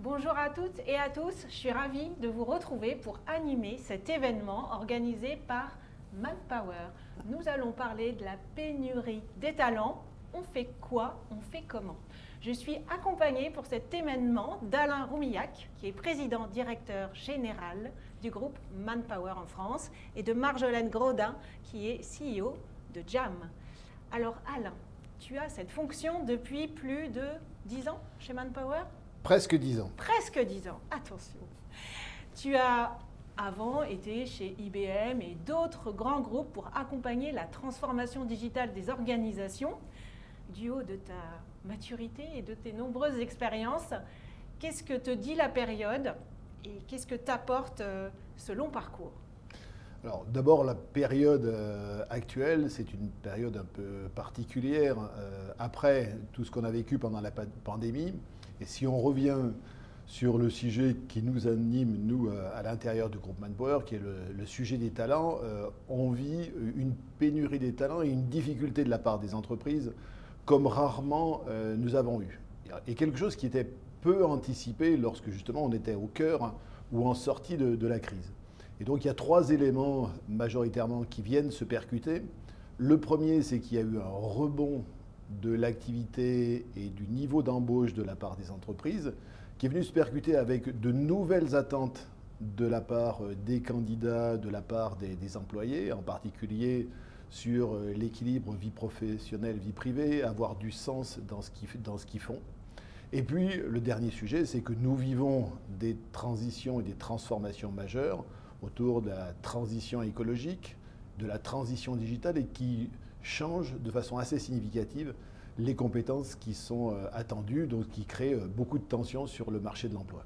Bonjour à toutes et à tous, je suis ravie de vous retrouver pour animer cet événement organisé par Manpower. Nous allons parler de la pénurie des talents. On fait quoi? On fait comment? Je suis accompagnée pour cet événement d'Alain Roumillac, qui est président directeur général du groupe Manpower en France, et de Marjolaine Grodin, qui est CEO de Jam. Alors Alain, tu as cette fonction depuis plus de 10 ans chez Manpower? Presque 10 ans. Presque 10 ans, attention. Tu as avant été chez IBM et d'autres grands groupes pour accompagner la transformation digitale des organisations. Du haut de ta maturité et de tes nombreuses expériences, qu'est-ce que te dit la période et qu'est-ce que t'apporte ce long parcours? Alors d'abord, la période actuelle, c'est une période un peu particulière après tout ce qu'on a vécu pendant la pandémie. Et si on revient sur le sujet qui nous anime, nous, à l'intérieur du groupe Manpower, qui est le sujet des talents, on vit une pénurie des talents et une difficulté de la part des entreprises comme rarement nous avons eu. Et quelque chose qui était peu anticipé lorsque justement on était au cœur ou en sortie de la crise. Et donc il y a 3 éléments majoritairement qui viennent se percuter. Le premier, c'est qu'il y a eu un rebond de l'activité et du niveau d'embauche de la part des entreprises, qui est venu se percuter avec de nouvelles attentes de la part des candidats, de la part des employés, en particulier sur l'équilibre vie professionnelle, vie privée, avoir du sens dans ce qu'ils font. Et puis le dernier sujet, c'est que nous vivons des transitions et des transformations majeures autour de la transition écologique, de la transition digitale et qui changent de façon assez significative les compétences qui sont attendues, donc qui créent beaucoup de tensions sur le marché de l'emploi.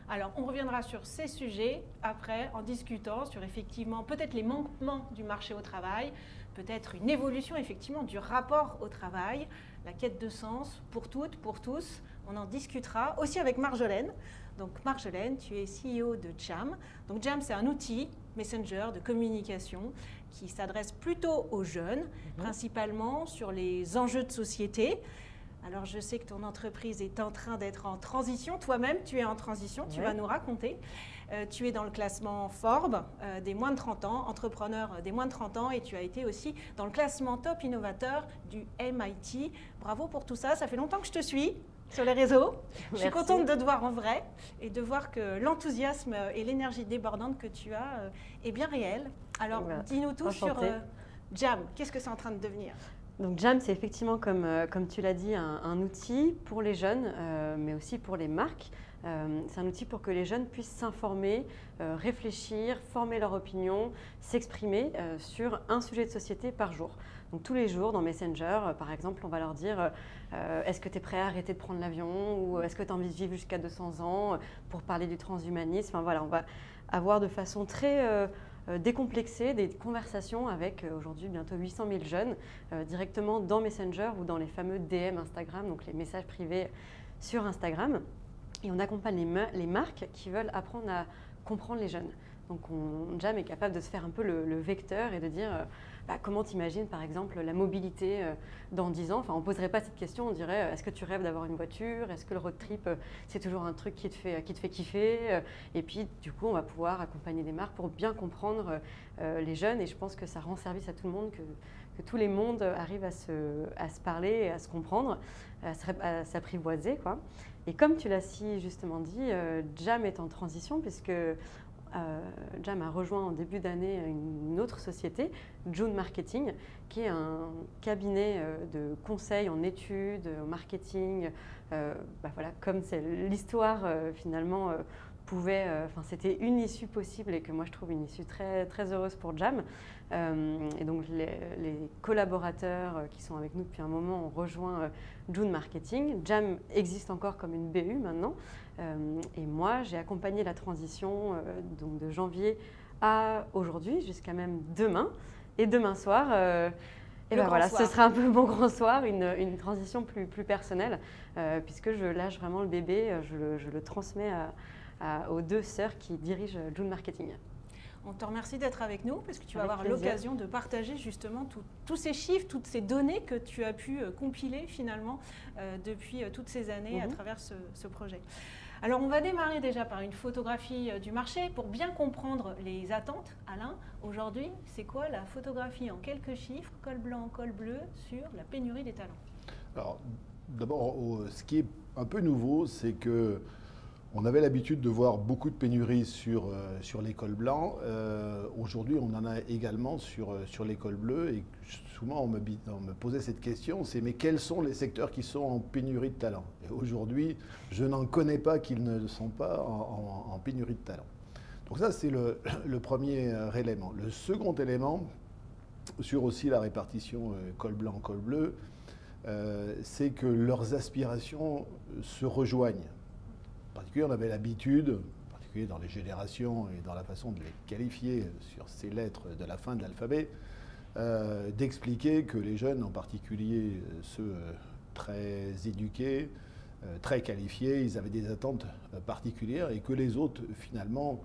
Alors, on reviendra sur ces sujets après en discutant sur effectivement peut-être les manquements du marché au travail, peut-être une évolution effectivement du rapport au travail, la quête de sens pour toutes, pour tous. On en discutera aussi avec Marjolaine. Donc Marjolaine, tu es CEO de Jam. Donc Jam, c'est un outil Messenger de communication qui s'adresse plutôt aux jeunes, principalement sur les enjeux de société. Alors je sais que ton entreprise est en train d'être en transition, toi-même tu es en transition, tu vas nous raconter. Tu es dans le classement Forbes des moins de 30 ans, entrepreneur des moins de 30 ans, et tu as été aussi dans le classement top innovateur du MIT. Bravo pour tout ça, ça fait longtemps que je te suis sur les réseaux. Je suis contente de te voir en vrai et de voir que l'enthousiasme et l'énergie débordante que tu as est bien réelle. Alors dis-nous tout sur Jam, qu'est-ce que c'est en train de devenir? Donc Jam, c'est effectivement, comme tu l'as dit, un outil pour les jeunes, mais aussi pour les marques. C'est un outil pour que les jeunes puissent s'informer, réfléchir, former leur opinion, s'exprimer sur un sujet de société par jour. Donc tous les jours dans Messenger, par exemple, on va leur dire est-ce que tu es prêt à arrêter de prendre l'avion, ou est-ce que tu as envie de vivre jusqu'à 200 ans pour parler du transhumanisme. Enfin, voilà, on va avoir de façon très décomplexée des conversations avec aujourd'hui bientôt 800 000 jeunes directement dans Messenger ou dans les fameux DM Instagram, donc les messages privés sur Instagram. Et on accompagne les marques qui veulent apprendre à comprendre les jeunes. Donc Jam est capable de se faire un peu le vecteur et de dire comment tu imagines par exemple la mobilité dans 10 ans. Enfin, on ne poserait pas cette question, on dirait est-ce que tu rêves d'avoir une voiture? Est-ce que le road trip c'est toujours un truc qui te fait kiffer? Et puis du coup on va pouvoir accompagner des marques pour bien comprendre les jeunes, et je pense que ça rend service à tout le monde, que tous les mondes arrivent à se parler et à se comprendre, à s'apprivoiser, quoi. Et comme tu l'as si justement dit, Jam est en transition puisque Jam a rejoint en début d'année une autre société, June Marketing, qui est un cabinet de conseil en études, en marketing. Voilà, comme c'est l'histoire finalement pouvait, c'était une issue possible et que moi je trouve une issue très, très heureuse pour Jam. Et donc les collaborateurs qui sont avec nous depuis un moment ont rejoint June Marketing. Jam existe encore comme une BU maintenant. Et moi j'ai accompagné la transition donc de janvier à aujourd'hui jusqu'à même demain. Et demain soir, et ben voilà, ce sera un peu mon grand soir, une transition plus personnelle, puisque je lâche vraiment le bébé, je le transmets aux 2 sœurs qui dirigent June Marketing. On te remercie d'être avec nous parce que tu vas avoir l'occasion de partager justement tous ces chiffres, toutes ces données que tu as pu compiler finalement depuis toutes ces années à travers ce projet. Alors on va démarrer déjà par une photographie du marché pour bien comprendre les attentes. Alain, aujourd'hui, c'est quoi la photographie en quelques chiffres, col blanc, col bleu, sur la pénurie des talents? Alors, d'abord, ce qui est un peu nouveau, c'est que on avait l'habitude de voir beaucoup de pénuries sur les cols blancs. Aujourd'hui, on en a également sur les cols bleus. Et souvent, on me posait cette question, c'est mais quels sont les secteurs qui sont en pénurie de talent? Et aujourd'hui, je n'en connais pas qu'ils ne sont pas en pénurie de talent. Donc ça, c'est le premier élément. Le second élément, sur aussi la répartition col blanc, col bleu, c'est que leurs aspirations se rejoignent. En particulier, on avait l'habitude, en particulier dans les générations et dans la façon de les qualifier sur ces lettres de la fin de l'alphabet, d'expliquer que les jeunes, en particulier ceux très éduqués, très qualifiés, ils avaient des attentes particulières et que les autres, finalement,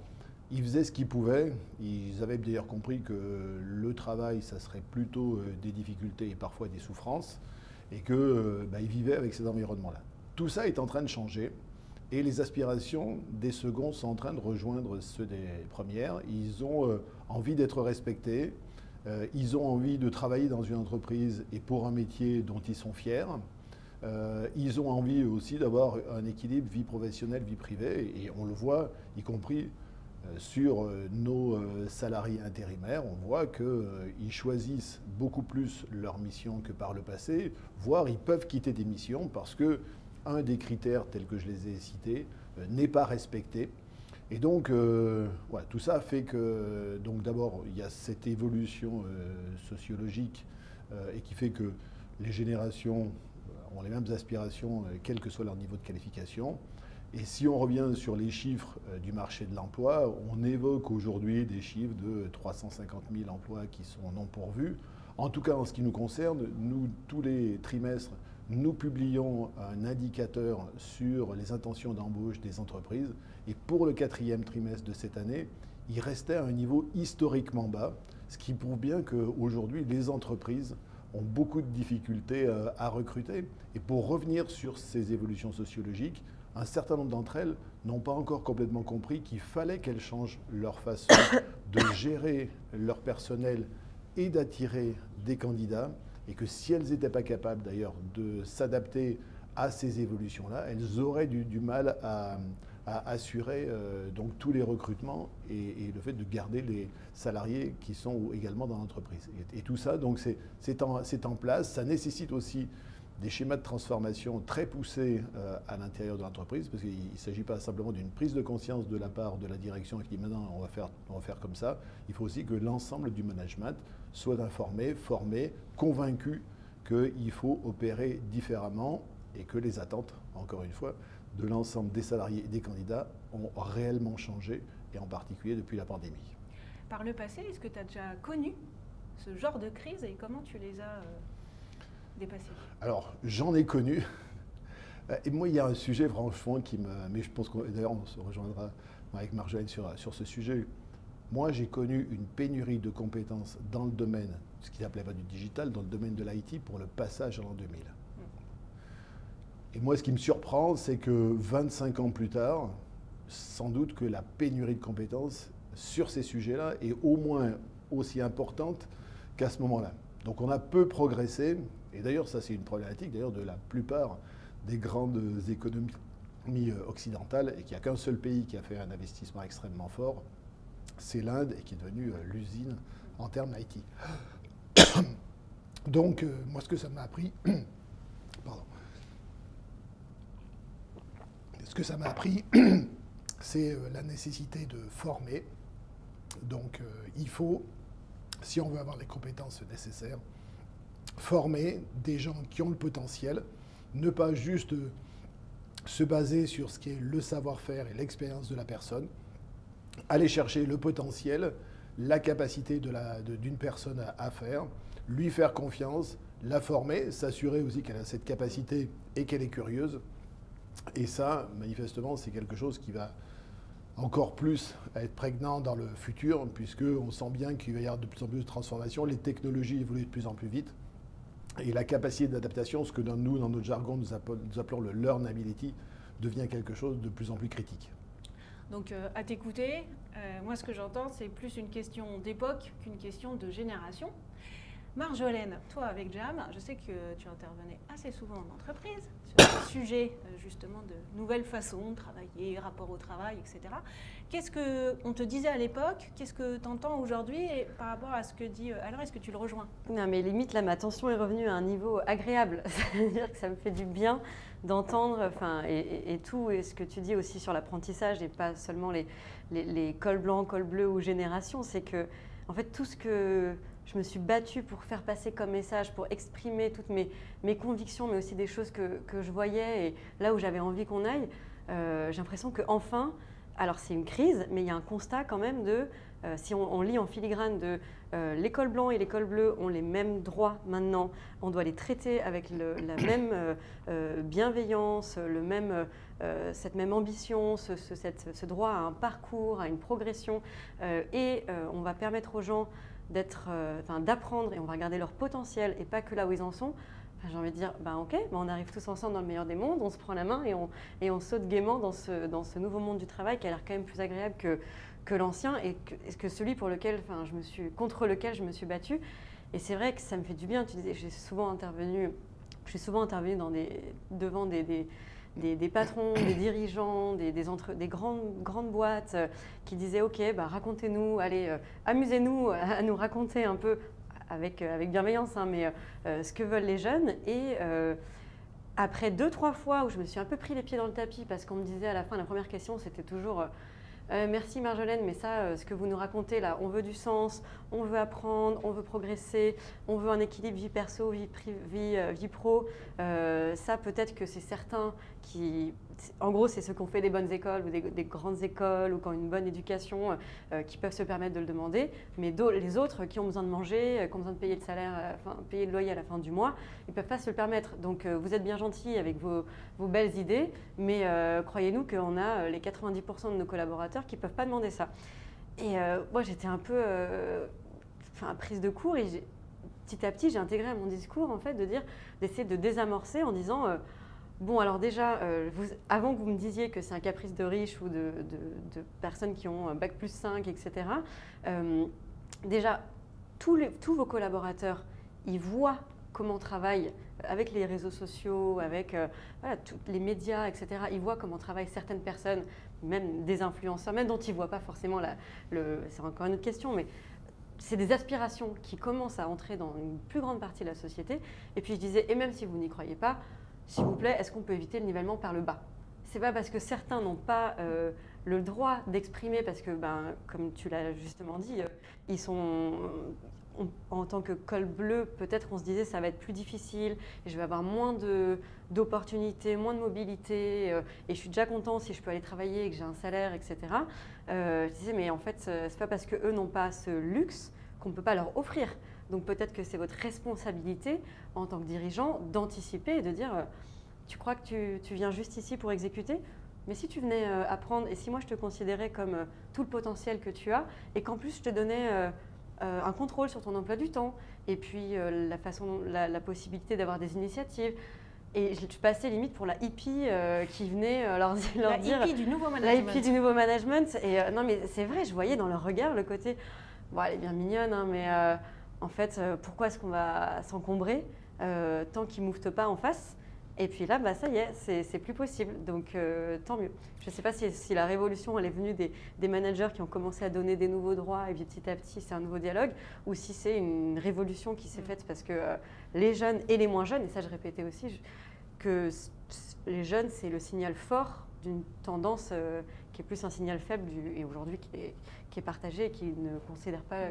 ils faisaient ce qu'ils pouvaient. Ils avaient d'ailleurs compris que le travail, ça serait plutôt des difficultés et parfois des souffrances et qu'ils vivaient avec ces environnements-là. Tout ça est en train de changer. Et les aspirations des seconds sont en train de rejoindre ceux des premières. Ils ont envie d'être respectés, ils ont envie de travailler dans une entreprise et pour un métier dont ils sont fiers. Ils ont envie aussi d'avoir un équilibre vie professionnelle, vie privée. Et on le voit, y compris sur nos salariés intérimaires, on voit qu'ils choisissent beaucoup plus leur mission que par le passé, voire ils peuvent quitter des missions parce que un des critères tels que je les ai cités n'est pas respecté. Et donc, voilà, tout ça fait que, donc d'abord, il y a cette évolution sociologique et qui fait que les générations ont les mêmes aspirations, quel que soit leur niveau de qualification. Et si on revient sur les chiffres du marché de l'emploi, on évoque aujourd'hui des chiffres de 350 000 emplois qui sont non pourvus. En tout cas, en ce qui nous concerne, nous, tous les trimestres, nous publions un indicateur sur les intentions d'embauche des entreprises. Et pour le 4e trimestre de cette année, il restait à un niveau historiquement bas, ce qui prouve bien qu'aujourd'hui, les entreprises ont beaucoup de difficultés à recruter. Et pour revenir sur ces évolutions sociologiques, un certain nombre d'entre elles n'ont pas encore complètement compris qu'il fallait qu'elles changent leur façon de gérer leur personnel et d'attirer des candidats. Et que si elles n'étaient pas capables d'ailleurs de s'adapter à ces évolutions-là, elles auraient du mal à assurer donc tous les recrutements et le fait de garder les salariés qui sont également dans l'entreprise. Et tout ça, donc c'est en place. Ça nécessite aussi des schémas de transformation très poussés à l'intérieur de l'entreprise, parce qu'il ne s'agit pas simplement d'une prise de conscience de la part de la direction qui dit maintenant on va faire comme ça. Il faut aussi que l'ensemble du management soit informé, formé, convaincu qu'il faut opérer différemment et que les attentes, encore une fois, de l'ensemble des salariés et des candidats ont réellement changé, et en particulier depuis la pandémie. Par le passé, est-ce que tu as déjà connu ce genre de crise et comment tu les as dépassées? Alors, j'en ai connu. Et moi, il y a un sujet franchement qui me... Mais je pense que d'ailleurs, on se rejoindra avec Marjolaine sur ce sujet. Moi, j'ai connu une pénurie de compétences dans le domaine, ce qui n'appelait pas du digital, dans le domaine de l'IT pour le passage à l'an 2000. Et moi, ce qui me surprend, c'est que 25 ans plus tard, sans doute que la pénurie de compétences sur ces sujets-là est au moins aussi importante qu'à ce moment-là. Donc on a peu progressé, et d'ailleurs ça c'est une problématique d'ailleurs de la plupart des grandes économies occidentales, et qu'il n'y a qu'un seul pays qui a fait un investissement extrêmement fort, c'est l'Inde, et qui est devenue l'usine en termes IT. Donc moi ce que ça m'a appris, pardon, ce que ça m'a appris, c'est la nécessité de former. Donc il faut, si on veut avoir les compétences nécessaires, former des gens qui ont le potentiel, ne pas juste se baser sur ce qui est le savoir-faire et l'expérience de la personne, aller chercher le potentiel, la capacité d'une personne à faire, lui faire confiance, la former, s'assurer aussi qu'elle a cette capacité et qu'elle est curieuse. Et ça, manifestement, c'est quelque chose qui va encore plus être prégnant dans le futur, puisqu'on sent bien qu'il va y avoir de plus en plus de transformations, les technologies évoluent de plus en plus vite, et la capacité d'adaptation, ce que nous, dans notre jargon, nous appelons le learnability, devient quelque chose de plus en plus critique. Donc à t'écouter, moi ce que j'entends c'est plus une question d'époque qu'une question de génération. Marjolaine, toi avec Jam, je sais que tu intervenais assez souvent en entreprise sur des sujets justement de nouvelles façons de travailler, rapport au travail, etc. Qu'est-ce qu'on te disait à l'époque? Qu'est-ce que tu entends aujourd'hui par rapport à ce que dit alors est-ce que tu le rejoins? Non mais limite là ma tension est revenue à un niveau agréable, c'est-à-dire que ça me fait du bien d'entendre et tout et ce que tu dis aussi sur l'apprentissage et pas seulement les cols blancs, cols bleus ou génération, c'est que en fait tout ce que je me suis battue pour faire passer comme message, pour exprimer toutes mes convictions, mais aussi des choses que je voyais et là où j'avais envie qu'on aille, j'ai l'impression qu'enfin, alors c'est une crise, mais il y a un constat quand même de, si on lit en filigrane de les cols blancs et les cols bleus ont les mêmes droits maintenant, on doit les traiter avec la même bienveillance, cette même ambition, ce droit à un parcours, à une progression et on va permettre aux gens d'apprendre et on va regarder leur potentiel et pas que là où ils en sont. J'ai envie de dire, ok, on arrive tous ensemble dans le meilleur des mondes, on se prend la main et on saute gaiement dans ce nouveau monde du travail qui a l'air quand même plus agréable que l'ancien et que celui contre lequel je me suis battue. Et c'est vrai que ça me fait du bien. Tu disais, je suis souvent intervenue devant des patrons, des dirigeants, des grandes boîtes qui disaient « Ok, racontez-nous, allez, amusez-nous à nous raconter un peu, avec bienveillance, mais ce que veulent les jeunes. » Et après 2-3 fois où je me suis un peu pris les pieds dans le tapis parce qu'on me disait à la fin, la première question, c'était toujours merci Marjolaine, mais ça, ce que vous nous racontez là, on veut du sens, on veut apprendre, on veut progresser, on veut un équilibre vie perso, vie pro. Ça, peut-être que c'est certains qui, en gros, c'est ceux qui ont fait des bonnes écoles ou des grandes écoles ou qui ont une bonne éducation qui peuvent se permettre de le demander. Mais les autres qui ont besoin de manger, qui ont besoin de payer le salaire, payer le loyer à la fin du mois, ils ne peuvent pas se le permettre. Donc, vous êtes bien gentils avec vos belles idées, mais croyez-nous qu'on a les 90% de nos collaborateurs qui ne peuvent pas demander ça. Et moi, j'étais un peu prise de court et petit à petit, j'ai intégré à mon discours en fait d'essayer de désamorcer en disant bon, alors déjà, avant que vous me disiez que c'est un caprice de riches ou de personnes qui ont Bac+5, etc., déjà, tous vos collaborateurs, ils voient comment on travaille avec les réseaux sociaux, avec tous les médias, etc. Ils voient comment travaillent certaines personnes, même des influenceurs, même dont ils ne voient pas forcément, c'est encore une autre question, mais c'est des aspirations qui commencent à entrer dans une plus grande partie de la société. Et puis je disais, et même si vous n'y croyez pas, s'il vous plaît, est-ce qu'on peut éviter le nivellement par le bas? C'est pas parce que certains n'ont pas le droit d'exprimer, parce que, comme tu l'as justement dit, ils sont... en tant que col bleu, peut-être on se disait ça va être plus difficile et je vais avoir moins d'opportunités, moins de mobilité et je suis déjà content si je peux aller travailler et que j'ai un salaire, etc. Je disais mais en fait c'est pas parce qu'eux n'ont pas ce luxe qu'on ne peut pas leur offrir. Donc peut-être que c'est votre responsabilité en tant que dirigeant d'anticiper et de dire tu crois que tu viens juste ici pour exécuter ? Mais si tu venais apprendre et si moi je te considérais comme tout le potentiel que tu as et qu'en plus je te donnais un contrôle sur ton emploi du temps et puis la possibilité d'avoir des initiatives. Et je passais limite pour la hippie qui venait leur dire… La hippie du nouveau management. La hippie du nouveau management. Et non mais c'est vrai, je voyais dans leur regard le côté « Bon, elle est bien mignonne, hein, mais en fait, pourquoi est-ce qu'on va s'encombrer tant qu'ils ne mouvent pas en face ?» Et puis là, ça y est, c'est plus possible. Donc, tant mieux. Je ne sais pas si la révolution, elle est venue des managers qui ont commencé à donner des nouveaux droits et puis petit à petit, c'est un nouveau dialogue, ou si c'est une révolution qui s'est faite parce que les jeunes et les moins jeunes, et ça je répétais aussi, que les jeunes, c'est le signal fort d'une tendance qui est plus un signal faible et aujourd'hui qui est partagé et qui ne considère pas…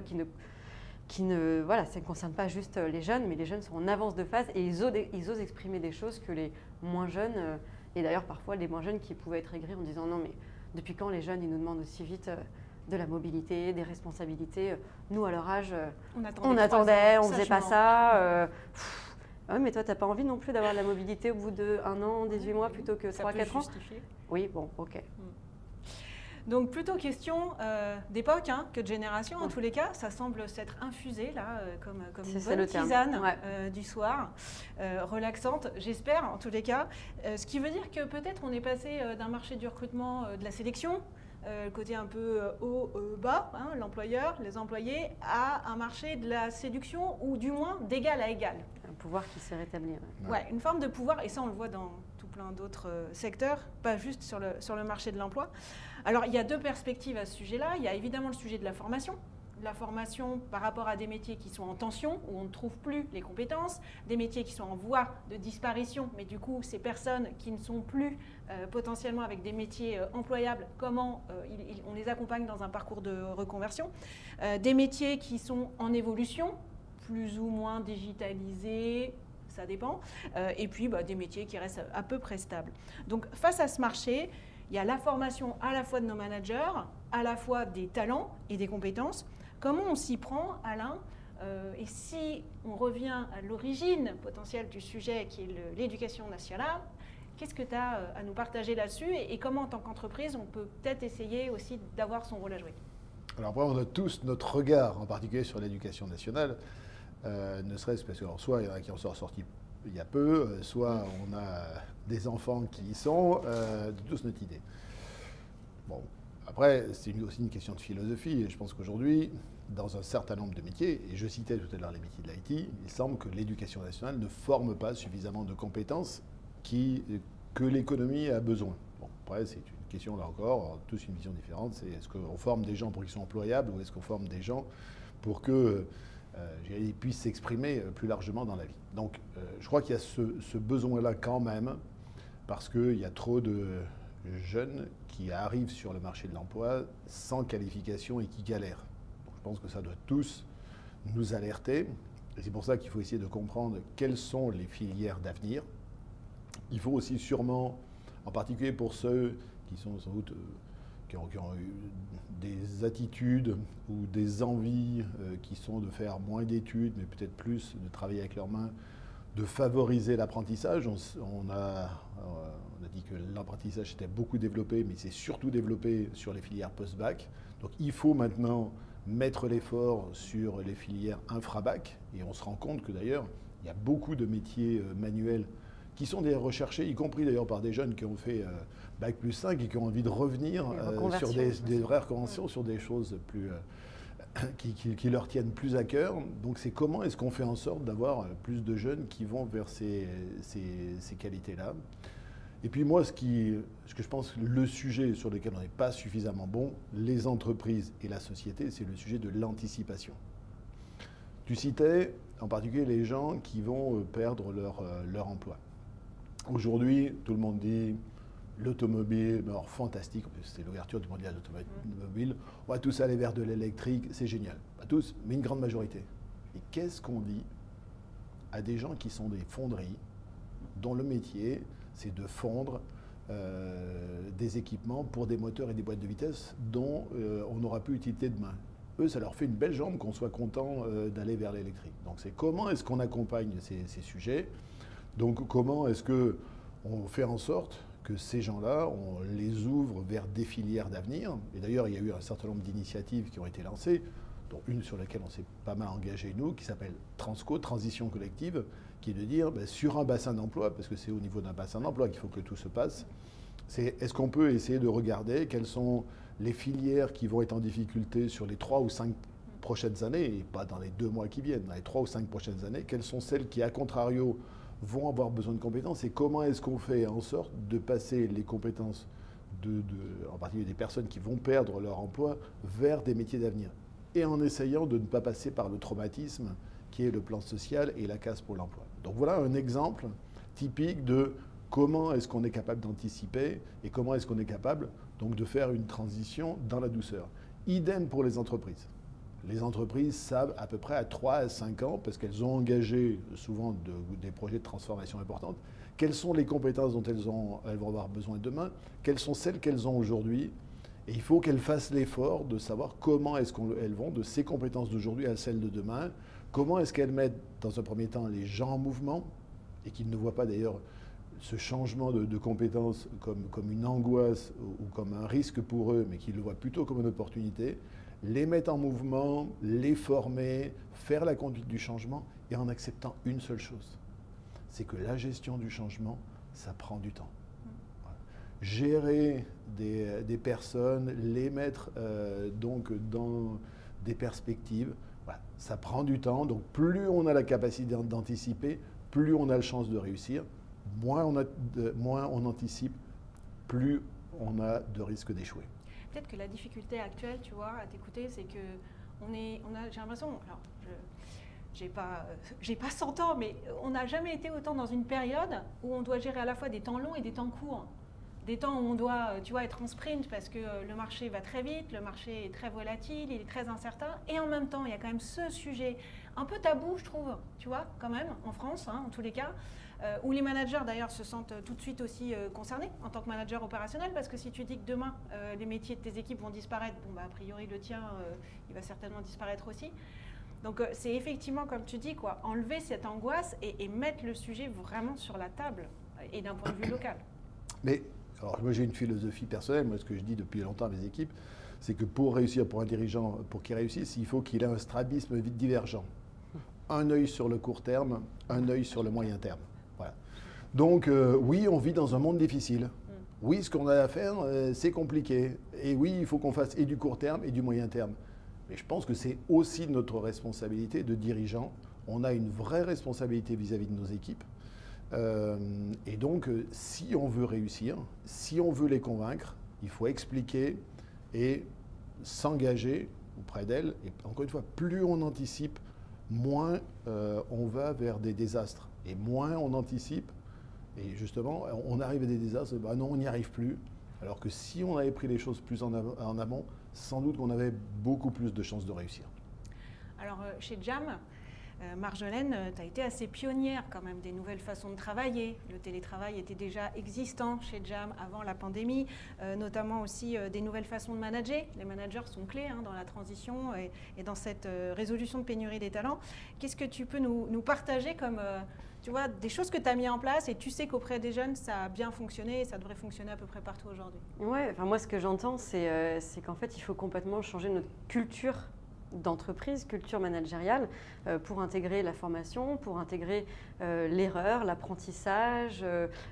Voilà, ça ne concerne pas juste les jeunes, mais les jeunes sont en avance de phase et ils osent exprimer des choses que les moins jeunes, et d'ailleurs parfois les moins jeunes qui pouvaient être aigris en disant non mais depuis quand les jeunes ils nous demandent aussi vite de la mobilité, des responsabilités, nous à leur âge on attendait, on ne faisait pas ça. Ouais, mais toi tu n'as pas envie non plus d'avoir de la mobilité au bout de 1 an, 18 mois plutôt que 3-4 ans. Justifier. Oui, bon, ok. Donc plutôt question d'époque que de génération. En tous les cas, ça semble s'être infusé là comme une bonne tisane du soir, relaxante, j'espère en tous les cas. Ce qui veut dire que peut-être on est passé d'un marché du recrutement, de la sélection, le côté un peu haut-bas, l'employeur, les employés, à un marché de la séduction ou du moins d'égal à égal. Un pouvoir qui s'est rétabli. Ouais, une forme de pouvoir, et ça on le voit dans tout plein d'autres secteurs, pas juste sur le marché de l'emploi. Alors il y a deux perspectives à ce sujet-là. Il y a évidemment le sujet de la formation par rapport à des métiers qui sont en tension, où on ne trouve plus les compétences, des métiers qui sont en voie de disparition, mais du coup, ces personnes qui ne sont plus potentiellement avec des métiers employables, comment on les accompagne dans un parcours de reconversion, des métiers qui sont en évolution, plus ou moins digitalisés, ça dépend, et puis des métiers qui restent à peu près stables. Donc face à ce marché, il y a la formation à la fois de nos managers, à la fois des talents et des compétences. Comment on s'y prend, Alain? Et si on revient à l'origine potentielle du sujet qui est l'éducation nationale, qu'est-ce que tu as à nous partager là-dessus et comment, en tant qu'entreprise, on peut peut-être essayer aussi d'avoir son rôle à jouer? Alors après, on a tous notre regard, en particulier sur l'éducation nationale, ne serait-ce parce que soit il y en a qui en sont sortis il y a peu, soit on a des enfants qui y sont, tous notre idée. Bon. Après, c'est aussi une question de philosophie, et je pense qu'aujourd'hui, dans un certain nombre de métiers, et je citais tout à l'heure les métiers de l'IT, il semble que l'éducation nationale ne forme pas suffisamment de compétences que l'économie a besoin. Bon, après, c'est une question, là encore, on a tous une vision différente, c'est est-ce qu'on forme des gens pour qu'ils soient employables, ou est-ce qu'on forme des gens pour qu'ils puissent s'exprimer plus largement dans la vie. Donc, je crois qu'il y a ce besoin-là quand même, parce qu'il y a trop de jeunes qui arrivent sur le marché de l'emploi sans qualification et qui galèrent. Donc, je pense que ça doit tous nous alerter. Et c'est pour ça qu'il faut essayer de comprendre quelles sont les filières d'avenir. Il faut aussi sûrement, en particulier pour ceux qui sont sans doute qui ont eu des attitudes ou des envies qui sont de faire moins d'études, mais peut-être plus de travailler avec leurs mains, de favoriser l'apprentissage. On a dit que l'apprentissage était beaucoup développé, mais c'est surtout développé sur les filières post-bac. Donc il faut maintenant mettre l'effort sur les filières infra-bac. Et on se rend compte que d'ailleurs, il y a beaucoup de métiers manuels qui sont des recherchés, y compris d'ailleurs par des jeunes qui ont fait Bac plus 5 et qui ont envie de revenir sur des vraies reconversions, sur des choses plus, qui leur tiennent plus à cœur. Donc c'est comment est-ce qu'on fait en sorte d'avoir plus de jeunes qui vont vers ces qualités-là. Et puis moi, ce que je pense, le sujet sur lequel on n'est pas suffisamment bon, les entreprises et la société, c'est le sujet de l'anticipation. Tu citais en particulier les gens qui vont perdre leur emploi. Aujourd'hui, tout le monde dit l'automobile, alors fantastique, c'est l'ouverture du mondial de l'automobile, on va tous aller vers de l'électrique, c'est génial. Pas tous, mais une grande majorité. Et qu'est-ce qu'on dit à des gens qui sont des fonderies, dont le métier, c'est de fondre des équipements pour des moteurs et des boîtes de vitesse dont on n'aura plus utilité demain. Eux, ça leur fait une belle jambe qu'on soit content d'aller vers l'électrique. Donc c'est comment est-ce qu'on accompagne ces sujets? Donc comment est-ce qu'on fait en sorte que ces gens-là, on les ouvre vers des filières d'avenir? Et d'ailleurs, il y a eu un certain nombre d'initiatives qui ont été lancées, dont une sur laquelle on s'est pas mal engagé, nous, qui s'appelle Transco, Transition Collective, qui est de dire, sur un bassin d'emploi, parce que c'est au niveau d'un bassin d'emploi qu'il faut que tout se passe, est-ce qu'on peut essayer de regarder quelles sont les filières qui vont être en difficulté sur les 3 ou 5 prochaines années, et pas dans les 2 mois qui viennent, dans les 3 ou 5 prochaines années, quelles sont celles qui, à contrario, vont avoir besoin de compétences, et comment est-ce qu'on fait en sorte de passer les compétences, en particulier des personnes qui vont perdre leur emploi, vers des métiers d'avenir, et en essayant de ne pas passer par le traumatisme qui est le plan social et la casse pour l'emploi. Donc voilà un exemple typique de comment est-ce qu'on est capable d'anticiper et comment est-ce qu'on est capable donc de faire une transition dans la douceur. Idem pour les entreprises. Les entreprises savent à peu près à 3 à 5 ans, parce qu'elles ont engagé souvent des projets de transformation importantes, quelles sont les compétences dont elles vont avoir besoin demain, quelles sont celles qu'elles ont aujourd'hui, et il faut qu'elles fassent l'effort de savoir comment est-ce qu'elles vont de ces compétences d'aujourd'hui à celles de demain, comment est-ce qu'elles mettent dans un premier temps les gens en mouvement, et qu'ils ne voient pas d'ailleurs ce changement de compétences comme une angoisse ou comme un risque pour eux, mais qu'ils le voient plutôt comme une opportunité, les mettre en mouvement, les former, faire la conduite du changement, et en acceptant une seule chose, c'est que la gestion du changement, ça prend du temps. Voilà. Gérer des personnes, les mettre donc dans des perspectives, voilà, ça prend du temps. Donc plus on a la capacité d'anticiper, plus on a la chance de réussir. Moins on anticipe, plus on a de risques d'échouer. Peut-être que la difficulté actuelle, tu vois, à t'écouter, c'est que j'ai l'impression, alors j'ai pas 100 ans, mais on n'a jamais été autant dans une période où on doit gérer à la fois des temps longs et des temps courts. Des temps où on doit, tu vois, être en sprint parce que le marché va très vite, le marché est très volatile, il est très incertain. Et en même temps, il y a quand même ce sujet un peu tabou, je trouve, tu vois, quand même, en France, hein, en tous les cas, où les managers, d'ailleurs, se sentent tout de suite aussi concernés en tant que manager opérationnel, parce que si tu dis que demain, les métiers de tes équipes vont disparaître, bon, bah, a priori, le tien, il va certainement disparaître aussi. Donc, c'est effectivement, comme tu dis, quoi, enlever cette angoisse et mettre le sujet vraiment sur la table, et d'un point de vue local. Mais alors, moi, j'ai une philosophie personnelle. Moi, ce que je dis depuis longtemps à mes équipes, c'est que pour réussir, pour un dirigeant, pour qu'il réussisse, il faut qu'il ait un strabisme vite divergent. Un œil sur le court terme, un œil sur le moyen terme. Voilà. Donc, oui, on vit dans un monde difficile. Oui, ce qu'on a à faire, c'est compliqué. Et oui, il faut qu'on fasse et du court terme et du moyen terme. Mais je pense que c'est aussi notre responsabilité de dirigeant. On a une vraie responsabilité vis-à-vis de nos équipes. Et donc, si on veut réussir, si on veut les convaincre, il faut expliquer et s'engager auprès d'elles. Et encore une fois, plus on anticipe, moins on va vers des désastres. Et moins on anticipe, et justement, on arrive à des désastres, ben non, on n'y arrive plus. Alors que si on avait pris les choses plus en amont, sans doute qu'on avait beaucoup plus de chances de réussir. Alors, chez Jam, Marjolaine, tu as été assez pionnière quand même des nouvelles façons de travailler. Le télétravail était déjà existant chez Jam avant la pandémie, notamment aussi des nouvelles façons de manager. Les managers sont clés hein, dans la transition et dans cette résolution de pénurie des talents. Qu'est-ce que tu peux nous partager comme tu vois, des choses que tu as mis en place et tu sais qu'auprès des jeunes, ça a bien fonctionné et ça devrait fonctionner à peu près partout aujourd'hui? Ouais, enfin moi ce que j'entends, c'est qu'en fait, il faut complètement changer notre culture d'entreprise, culture managériale, pour intégrer la formation, pour intégrer l'erreur, l'apprentissage,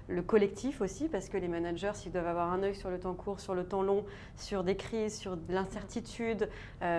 le collectif aussi, parce que les managers, s'ils doivent avoir un œil sur le temps court, sur le temps long, sur des crises, sur de l'incertitude,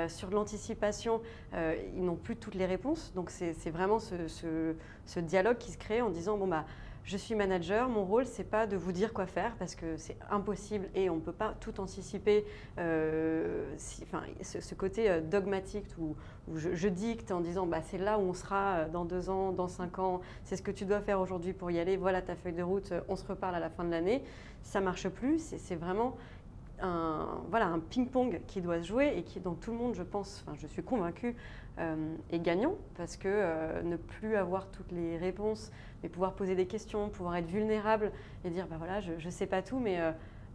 sur de l'anticipation, ils n'ont plus toutes les réponses. Donc c'est vraiment ce dialogue qui se crée en disant, bon bah, je suis manager, mon rôle, c'est pas de vous dire quoi faire parce que c'est impossible et on ne peut pas tout anticiper. Ce côté dogmatique où je dicte en disant bah, c'est là où on sera dans 2 ans, dans 5 ans, c'est ce que tu dois faire aujourd'hui pour y aller, voilà ta feuille de route, on se reparle à la fin de l'année. Ça ne marche plus, c'est vraiment un ping-pong qui doit se jouer et dont tout le monde, je pense, je suis convaincue, est gagnant parce que ne plus avoir toutes les réponses, mais pouvoir poser des questions, pouvoir être vulnérable et dire bah voilà, je ne sais pas tout, mais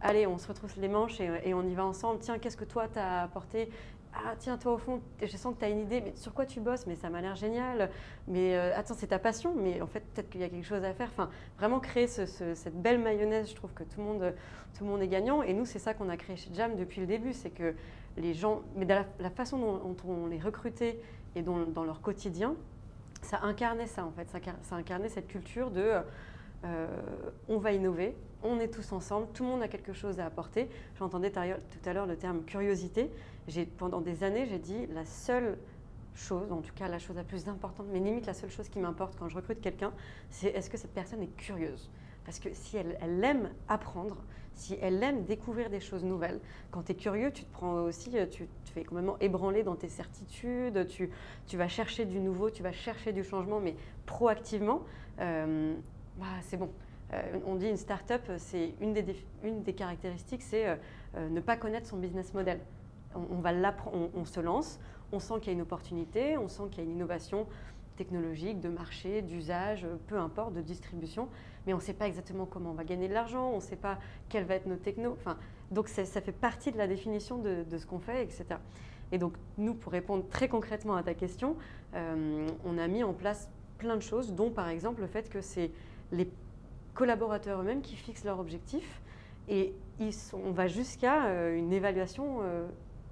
allez, on se retrousse les manches et on y va ensemble. Tiens, qu'est-ce que toi t'as apporté? Ah tiens, toi au fond, je sens que tu as une idée, mais sur quoi tu bosses? Mais ça m'a l'air génial. Mais attends, c'est ta passion, mais en fait peut-être qu'il y a quelque chose à faire. Enfin, vraiment créer cette belle mayonnaise, je trouve que tout le monde est gagnant. Et nous, c'est ça qu'on a créé chez Jam depuis le début, c'est que les gens, mais dans la façon dont on les recrutait et dans leur quotidien, ça incarnait ça en fait, ça incarnait cette culture de on va innover, on est tous ensemble, tout le monde a quelque chose à apporter. J'entendais tout à l'heure le terme curiosité. Pendant des années, j'ai dit la seule chose, en tout cas la chose la plus importante, mais limite la seule chose qui m'importe quand je recrute quelqu'un, c'est est-ce que cette personne est curieuse? Parce que si elle aime apprendre, si elle aime découvrir des choses nouvelles, quand tu es curieux, tu te prends aussi, tu te fais complètement ébranler dans tes certitudes, tu vas chercher du nouveau, tu vas chercher du changement, mais proactivement, c'est bon. On dit une start-up, c'est une des caractéristiques, c'est ne pas connaître son business model. On se lance, on sent qu'il y a une opportunité, on sent qu'il y a une innovation technologique, de marché, d'usage, peu importe, de distribution, mais on ne sait pas exactement comment on va gagner de l'argent, on ne sait pas quelle va être nos technos. Donc ça fait partie de la définition de ce qu'on fait, etc. Et donc nous, pour répondre très concrètement à ta question, on a mis en place plein de choses, dont par exemple le fait que c'est collaborateurs eux-mêmes qui fixent leurs objectifs et on va jusqu'à une évaluation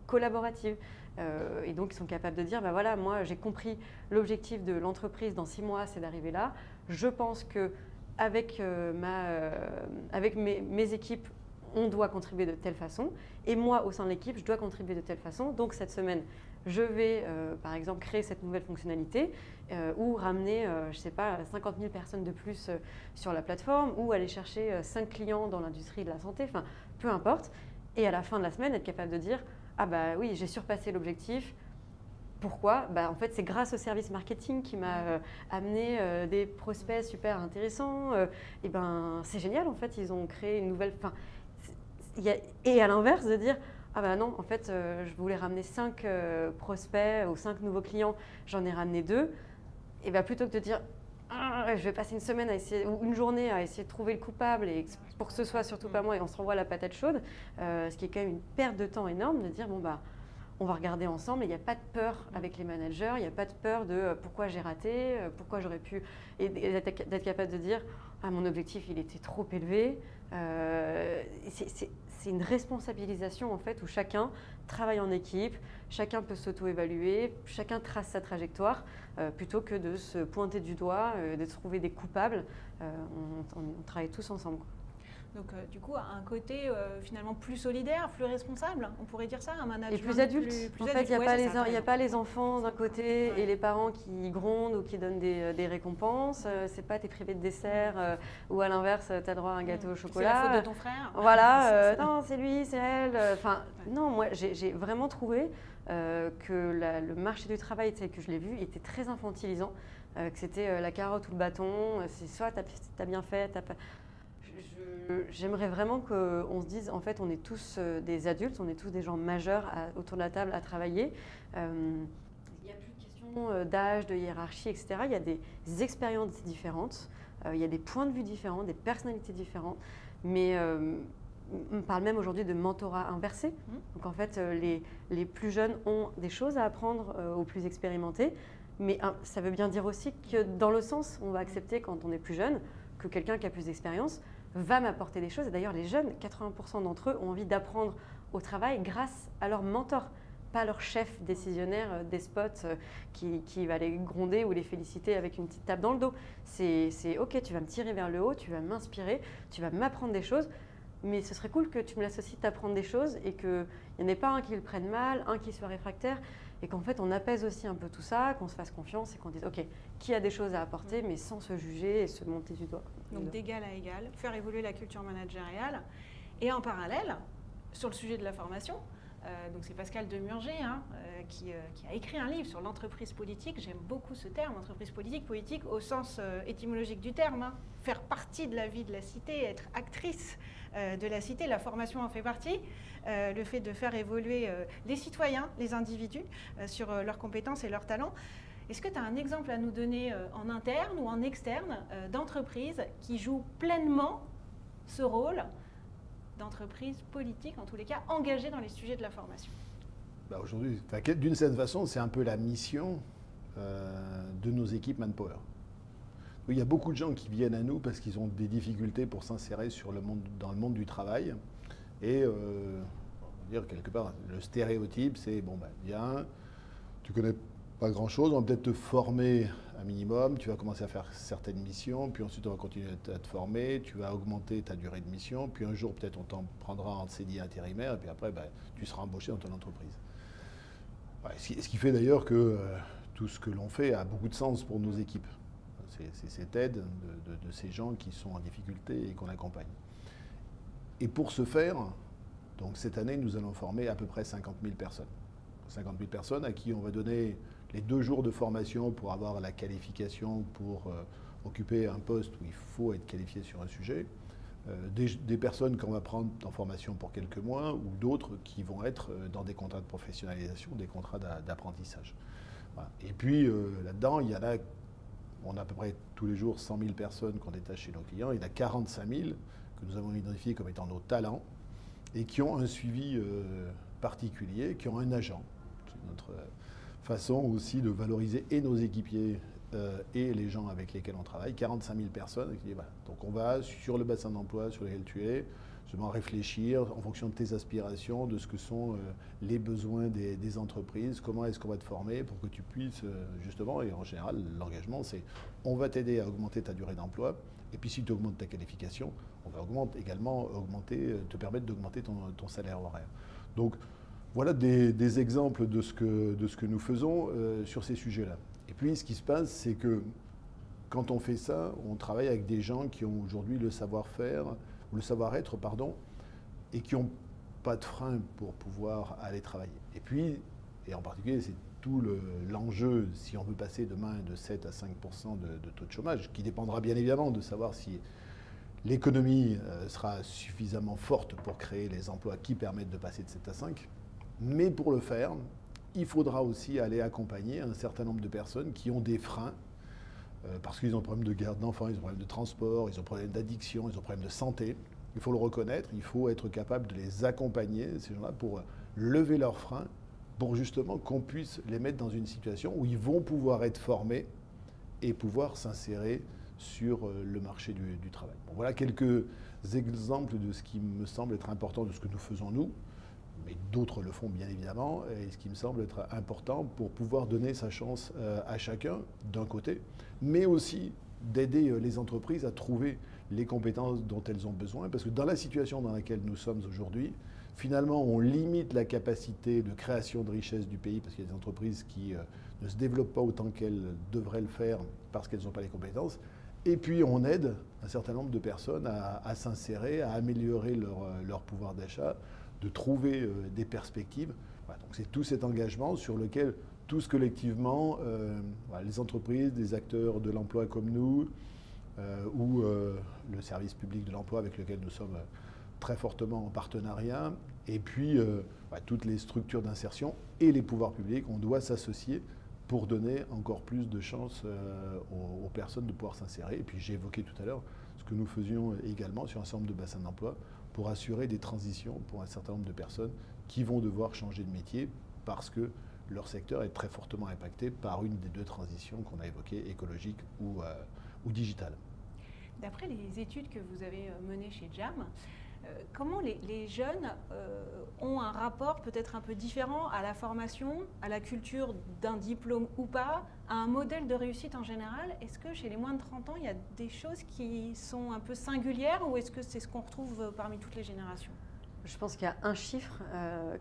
collaborative. Et donc, ils sont capables de dire, bah voilà, moi, j'ai compris l'objectif de l'entreprise dans 6 mois, c'est d'arriver là. Je pense qu'avec avec mes équipes, on doit contribuer de telle façon. Et moi, au sein de l'équipe, je dois contribuer de telle façon. Donc, cette semaine, je vais, par exemple, créer cette nouvelle fonctionnalité ou ramener, je ne sais pas, 50 000 personnes de plus sur la plateforme ou aller chercher 5 clients dans l'industrie de la santé, enfin, peu importe. Et à la fin de la semaine, être capable de dire, ah bah oui, j'ai surpassé l'objectif. Pourquoi ? En fait, c'est grâce au service marketing qui m'a amené des prospects super intéressants. Et c'est génial, en fait, ils ont créé une nouvelle... Et à l'inverse, de dire, ah bah non, en fait, je voulais ramener 5 prospects ou 5 nouveaux clients, j'en ai ramené 2. Et plutôt que de dire, je vais passer une semaine ou une journée à essayer de trouver le coupable et pour que ce soit surtout pas moi et on se renvoie la patate chaude, ce qui est quand même une perte de temps énorme de dire, on va regarder ensemble et il n'y a pas de peur avec les managers, il n'y a pas de peur de pourquoi j'ai raté, pourquoi j'aurais pu, et d'être capable de dire, mon objectif il était trop élevé. C'est une responsabilisation en fait où chacun travaille en équipe, chacun peut s'auto-évaluer, chacun trace sa trajectoire plutôt que de se pointer du doigt, de trouver des coupables. On travaille tous ensemble. Donc du coup, un côté finalement plus solidaire, plus responsable, on pourrait dire ça, un management et plus adulte. En fait, il n'y a pas les enfants d'un côté et les parents qui grondent ou qui donnent des récompenses. C'est pas t'es privé de dessert ou à l'inverse, tu as droit à un gâteau au chocolat. C'est la faute de ton frère. Voilà, non, c'est lui, c'est elle. Non, moi, j'ai vraiment trouvé que le marché du travail, tel que je l'ai vu, était très infantilisant, que c'était la carotte ou le bâton. C'est soit t'as bien fait, t'as pas... J'aimerais vraiment qu'on se dise, en fait, on est tous des adultes, on est tous des gens majeurs autour de la table à travailler. Il n'y a plus de question d'âge, de hiérarchie, etc. Il y a des expériences différentes, il y a des points de vue différents, des personnalités différentes. Mais on parle même aujourd'hui de mentorat inversé. Donc, en fait, les plus jeunes ont des choses à apprendre aux plus expérimentés. Mais ça veut bien dire aussi que dans le sens, on va accepter quand on est plus jeune que quelqu'un qui a plus d'expérience va m'apporter des choses. Et d'ailleurs, les jeunes, 80% d'entre eux ont envie d'apprendre au travail grâce à leur mentor, pas leur chef décisionnaire, despote, qui va les gronder ou les féliciter avec une petite tape dans le dos. C'est OK, tu vas me tirer vers le haut, tu vas m'inspirer, tu vas m'apprendre des choses, mais ce serait cool que tu me laisses aussi t'apprendre des choses et qu'il n'y en ait pas un qui le prenne mal, un qui soit réfractaire, et qu'en fait, on apaise aussi un peu tout ça, qu'on se fasse confiance et qu'on dise, OK, qui a des choses à apporter, mais sans se juger et se monter du doigt. Donc, d'égal à égal, faire évoluer la culture managériale. Et en parallèle, sur le sujet de la formation, donc c'est Pascal Demurger qui a écrit un livre sur l'entreprise politique. J'aime beaucoup ce terme, entreprise politique, politique au sens étymologique du terme. Faire partie de la vie de la cité, être actrice de la cité, la formation en fait partie. Le fait de faire évoluer les citoyens, les individus, sur leurs compétences et leurs talents. Est-ce que tu as un exemple à nous donner en interne ou en externe d'entreprise qui joue pleinement ce rôle d'entreprise politique, en tous les cas, engagée dans les sujets de la formation? Aujourd'hui, d'une certaine façon, c'est un peu la mission de nos équipes Manpower. Il y a beaucoup de gens qui viennent à nous parce qu'ils ont des difficultés pour s'insérer dans le monde du travail. Et on va dire quelque part, le stéréotype, c'est viens, tu connais pas grand-chose, on va peut-être te former un minimum, tu vas commencer à faire certaines missions, puis ensuite on va continuer à te former, tu vas augmenter ta durée de mission, puis un jour peut-être on t'en prendra en CDI intérimaire, et puis après tu seras embauché dans ton entreprise. Ouais, ce qui fait d'ailleurs que tout ce que l'on fait a beaucoup de sens pour nos équipes. C'est cette aide de ces gens qui sont en difficulté et qu'on accompagne. Et pour ce faire, donc cette année, nous allons former à peu près 50 000 personnes. 50 000 personnes à qui on va donner les 2 jours de formation pour avoir la qualification pour occuper un poste où il faut être qualifié sur un sujet. Des personnes qu'on va prendre en formation pour quelques mois ou d'autres qui vont être dans des contrats de professionnalisation, des contrats d'apprentissage. Voilà. Et puis là-dedans, on a à peu près tous les jours 100 000 personnes qu'on détache chez nos clients. Il y en a 45 000 que nous avons identifiés comme étant nos talents et qui ont un suivi particulier, qui ont un agent. C'est notre façon aussi de valoriser et nos équipiers et les gens avec lesquels on travaille, 45 000 personnes, qui disent, voilà, donc on va sur le bassin d'emploi sur lequel tu es, justement réfléchir en fonction de tes aspirations, de ce que sont les besoins des entreprises, comment est-ce qu'on va te former pour que tu puisses justement, et en général l'engagement c'est on va t'aider à augmenter ta durée d'emploi, et puis si tu augmentes ta qualification, on va également te permettre d'augmenter ton salaire horaire. Donc voilà des exemples de ce que nous faisons sur ces sujets-là. Et puis ce qui se passe, c'est que quand on fait ça, on travaille avec des gens qui ont aujourd'hui le savoir-faire, ou le savoir-être, pardon, et qui n'ont pas de frein pour pouvoir aller travailler. Et puis, et en particulier, c'est tout l'enjeu, si on veut passer demain de 7 à 5% de taux de chômage, qui dépendra bien évidemment de savoir si l'économie sera suffisamment forte pour créer les emplois qui permettent de passer de 7 à 5. Mais pour le faire, il faudra aussi aller accompagner un certain nombre de personnes qui ont des freins, parce qu'ils ont des problèmes de garde d'enfants, ils ont des problèmes de transport, ils ont des problèmes d'addiction, ils ont des problèmes de santé. Il faut le reconnaître, il faut être capable de les accompagner, ces gens-là, pour lever leurs freins, pour justement qu'on puisse les mettre dans une situation où ils vont pouvoir être formés et pouvoir s'insérer sur le marché du travail. Bon, voilà quelques exemples de ce qui me semble être important de ce que nous faisons nous, mais d'autres le font bien évidemment, et ce qui me semble être important pour pouvoir donner sa chance à chacun, d'un côté, mais aussi d'aider les entreprises à trouver les compétences dont elles ont besoin, parce que dans la situation dans laquelle nous sommes aujourd'hui, finalement, on limite la capacité de création de richesse du pays, parce qu'il y a des entreprises qui ne se développent pas autant qu'elles devraient le faire parce qu'elles n'ont pas les compétences, et puis on aide un certain nombre de personnes à s'insérer, à améliorer leur pouvoir d'achat, de trouver des perspectives. Voilà, donc c'est tout cet engagement sur lequel tous collectivement, voilà, les entreprises, des acteurs de l'emploi comme nous, ou le service public de l'emploi avec lequel nous sommes très fortement en partenariat, et puis voilà, toutes les structures d'insertion et les pouvoirs publics, on doit s'associer pour donner encore plus de chances aux personnes de pouvoir s'insérer. Et puis j'ai évoqué tout à l'heure ce que nous faisions également sur un certain nombre de bassins d'emploi pour assurer des transitions pour un certain nombre de personnes qui vont devoir changer de métier parce que leur secteur est très fortement impacté par une des deux transitions qu'on a évoquées, écologique ou digitale. D'après les études que vous avez menées chez Jam, comment les jeunes ont un rapport peut-être un peu différent à la formation, à la culture d'un diplôme ou pas, à un modèle de réussite en général? Est-ce que chez les moins de 30 ans, il y a des choses qui sont un peu singulières ou est-ce que c'est ce qu'on retrouve parmi toutes les générations? Je pense qu'il y a un chiffre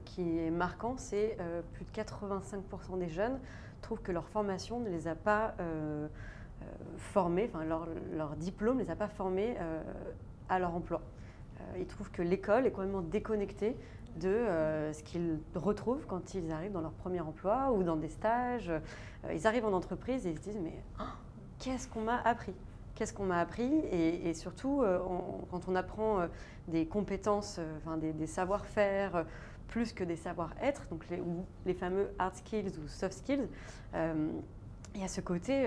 qui est marquant, c'est plus de 85% des jeunes trouvent que leur formation ne les a pas formés, enfin leur diplôme ne les a pas formés à leur emploi. Ils trouvent que l'école est complètement déconnectée de ce qu'ils retrouvent quand ils arrivent dans leur premier emploi ou dans des stages. Ils arrivent en entreprise et ils se disent « mais qu'est-ce qu'on m'a appris ?» Qu'est-ce qu'on m'a appris et surtout, quand on apprend des compétences, enfin des savoir-faire, plus que des savoir-être, donc les fameux hard skills ou soft skills, il y a ce côté,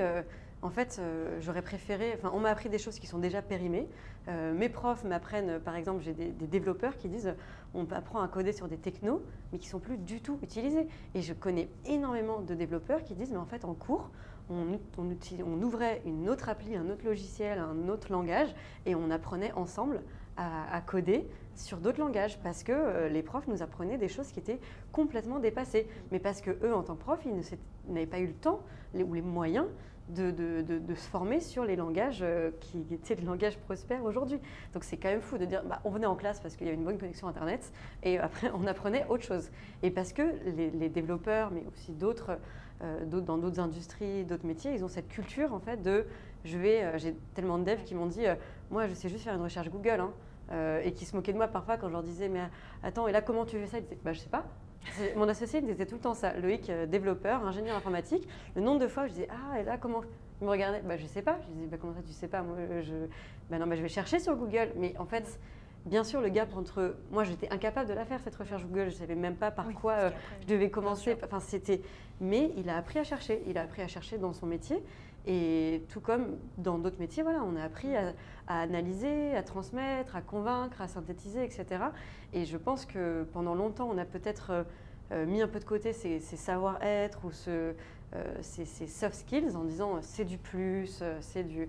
en fait, j'aurais préféré, enfin on m'a appris des choses qui sont déjà périmées. Mes profs m'apprennent, par exemple, j'ai des développeurs qui disent on apprend à coder sur des technos, mais qui ne sont plus du tout utilisés. Et je connais énormément de développeurs qui disent mais en fait en cours, on ouvrait une autre appli, un autre logiciel, un autre langage et on apprenait ensemble à coder sur d'autres langages parce que les profs nous apprenaient des choses qui étaient complètement dépassées. Mais parce qu'eux, en tant que profs, ils n'avaient pas eu le temps ou les moyens de se former sur les langages qui étaient les langages prospères aujourd'hui. Donc c'est quand même fou de dire on venait en classe parce qu'il y avait une bonne connexion Internet et après on apprenait autre chose. Et parce que les développeurs, mais aussi d'autres dans d'autres industries, d'autres métiers, ils ont cette culture en fait de j'ai tellement de devs qui m'ont dit moi je sais juste faire une recherche Google et qui se moquaient de moi parfois quand je leur disais mais attends et là comment tu fais ça? Ils disaient je sais pas. Mon associé il disait tout le temps ça, Loïc, développeur, ingénieur informatique, le nombre de fois où je disais et là comment? Il me regardait, je sais pas, je disais comment ça tu sais pas? Moi non je vais chercher sur Google, mais en fait bien sûr, le gap entre... Moi, j'étais incapable de la faire, cette recherche Google. Je ne savais même pas par quoi je devais commencer. Enfin, mais il a appris à chercher. Il a appris à chercher dans son métier. Et tout comme dans d'autres métiers, voilà, on a appris à analyser, à transmettre, à convaincre, à synthétiser, etc. Et je pense que pendant longtemps, on a peut-être mis un peu de côté ces savoir-être ou ces soft skills en disant c'est du plus, c'est du...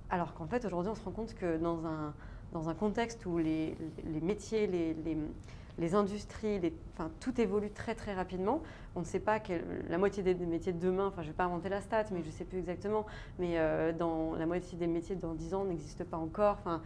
Alors qu'en fait, aujourd'hui, on se rend compte que dans un contexte où les métiers, les industries, enfin, tout évolue très très rapidement. On ne sait pas la moitié des métiers de demain, enfin je ne vais pas inventer la stat, mais je ne sais plus exactement, mais dans la moitié des métiers dans 10 ans n'existent pas encore. Enfin,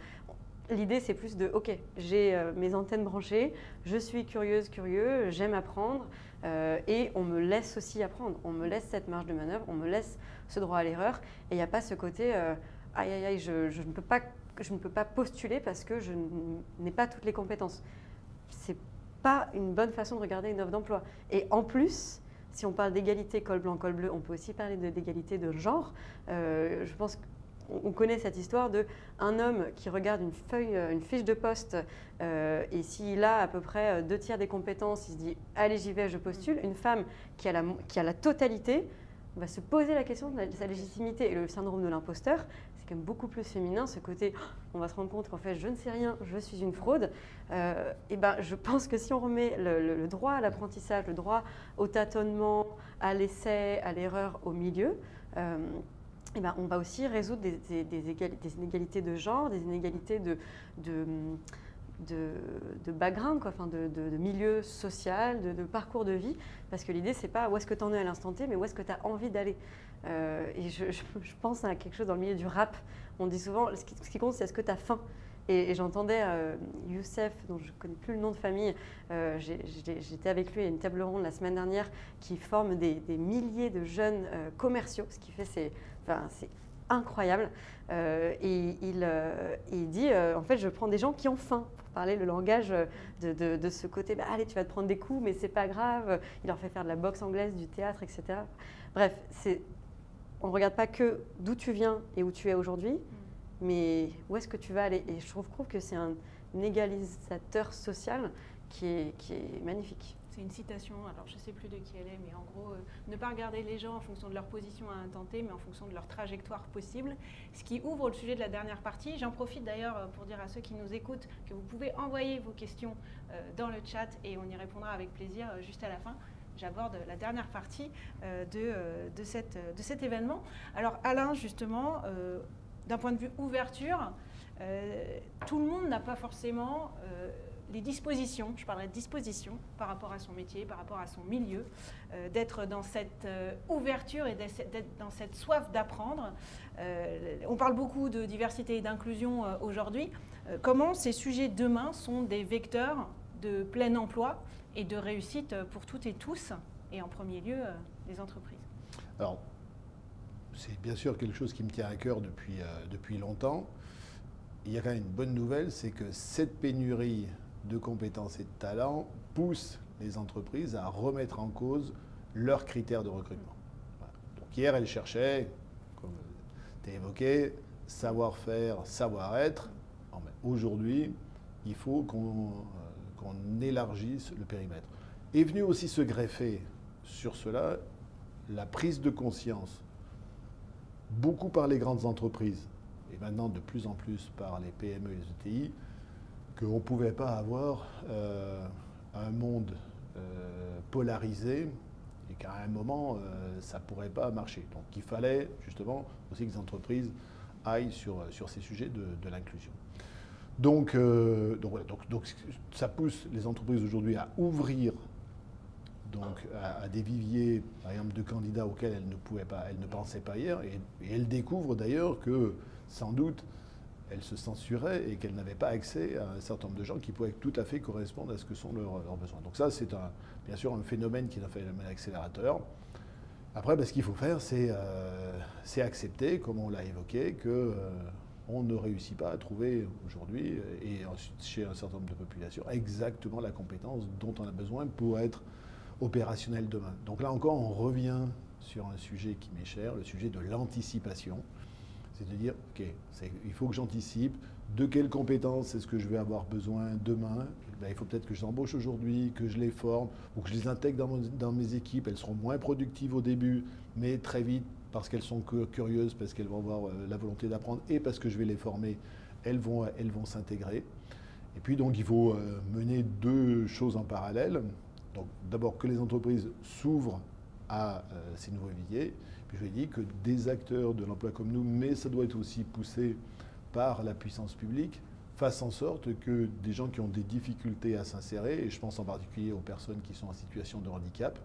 l'idée c'est plus de, ok, j'ai mes antennes branchées, je suis curieuse, curieux, j'aime apprendre et on me laisse aussi apprendre, on me laisse cette marge de manœuvre, on me laisse ce droit à l'erreur et il n'y a pas ce côté, aïe aïe aïe, je ne peux pas postuler parce que je n'ai pas toutes les compétences. C'est pas une bonne façon de regarder une offre d'emploi. Et en plus, si on parle d'égalité col blanc, col bleu, on peut aussi parler d'égalité de genre. Je pense qu'on connaît cette histoire d'un homme qui regarde une fiche de poste et s'il a à peu près 2/3 des compétences, il se dit « allez, j'y vais, je postule ». Une femme qui a la totalité va se poser la question de sa légitimité. Et le syndrome de l'imposteur, c'est quand même beaucoup plus féminin, ce côté, on va se rendre compte qu'en fait, je ne sais rien, je suis une fraude. Et ben, je pense que si on remet le droit à l'apprentissage, le droit au tâtonnement, à l'essai, à l'erreur au milieu, et ben, on va aussi résoudre des inégalités de genre, des inégalités de background, quoi, enfin de milieu social, de parcours de vie, parce que l'idée, c'est pas où est-ce que tu en es à l'instant T, mais où est-ce que tu as envie d'aller. Et je pense à quelque chose dans le milieu du rap. On dit souvent, ce qui compte, c'est est-ce que tu as faim. Et j'entendais Youssef, dont je ne connais plus le nom de famille, j'étais avec lui à une table ronde la semaine dernière, qui forme des milliers de jeunes commerciaux. Ce qu'il fait, c'est incroyable. Et il dit, en fait, je prends des gens qui ont faim, pour parler le langage de ce côté, bah, allez, tu vas te prendre des coups, mais c'est pas grave. Il leur fait faire de la boxe anglaise, du théâtre, etc. Bref, on ne regarde pas que d'où tu viens et où tu es aujourd'hui, mais où est-ce que tu vas aller. Et je trouve que c'est un égalisateur social qui est magnifique. C'est une citation, alors je ne sais plus de qui elle est, mais en gros, ne pas regarder les gens en fonction de leur position à un temps T, mais en fonction de leur trajectoire possible. Ce qui ouvre le sujet de la dernière partie. J'en profite d'ailleurs pour dire à ceux qui nous écoutent que vous pouvez envoyer vos questions dans le chat et on y répondra avec plaisir juste à la fin. J'aborde la dernière partie de cet événement. Alors Alain, justement, d'un point de vue ouverture, tout le monde n'a pas forcément les dispositions, je parlerai de dispositions par rapport à son métier, par rapport à son milieu, d'être dans cette ouverture et d'être dans cette soif d'apprendre. On parle beaucoup de diversité et d'inclusion aujourd'hui. Comment ces sujets demain sont des vecteurs de plein emploi et de réussite pour toutes et tous, et en premier lieu les entreprises? Alors, c'est bien sûr quelque chose qui me tient à cœur depuis longtemps. Il y a quand même une bonne nouvelle, c'est que cette pénurie de compétences et de talents pousse les entreprises à remettre en cause leurs critères de recrutement. Voilà. Donc hier, elles cherchaient, comme tu as évoqué, savoir-faire, savoir-être. Aujourd'hui, il faut qu'on élargisse le périmètre. Est venu aussi se greffer sur cela la prise de conscience, beaucoup par les grandes entreprises, et maintenant de plus en plus par les PME et les ETI, qu'on ne pouvait pas avoir un monde polarisé et qu'à un moment, ça ne pourrait pas marcher. Donc il fallait justement aussi que les entreprises aillent sur ces sujets de l'inclusion. Donc ça pousse les entreprises aujourd'hui à ouvrir à des viviers, par exemple, de candidats auxquels elles ne pensaient pas hier, et elles découvrent d'ailleurs que, sans doute, elles se censuraient et qu'elles n'avaient pas accès à un certain nombre de gens qui pouvaient tout à fait correspondre à ce que sont leurs besoins. Donc ça, c'est bien sûr un phénomène qui a fait un accélérateur. Après, ce qu'il faut faire, c'est accepter, comme on l'a évoqué, qu'on ne réussit pas à trouver aujourd'hui, et ensuite chez un certain nombre de populations, exactement la compétence dont on a besoin pour être opérationnel demain. Donc là encore, on revient sur un sujet qui m'est cher, le sujet de l'anticipation. C'est de dire, OK, il faut que j'anticipe de quelles compétences est-ce que je vais avoir besoin demain. Il faut peut-être que je les embauche aujourd'hui, que je les forme, ou que je les intègre dans mes équipes. Elles seront moins productives au début, mais très vite, parce qu'elles sont curieuses, parce qu'elles vont avoir la volonté d'apprendre, et parce que je vais les former, elles vont s'intégrer. Et puis donc, il faut mener deux choses en parallèle. Donc d'abord que les entreprises s'ouvrent à ces nouveaux viviers. Puis je lui ai dit que des acteurs de l'emploi comme nous, mais ça doit être aussi poussé par la puissance publique, fassent en sorte que des gens qui ont des difficultés à s'insérer, et je pense en particulier aux personnes qui sont en situation de handicap,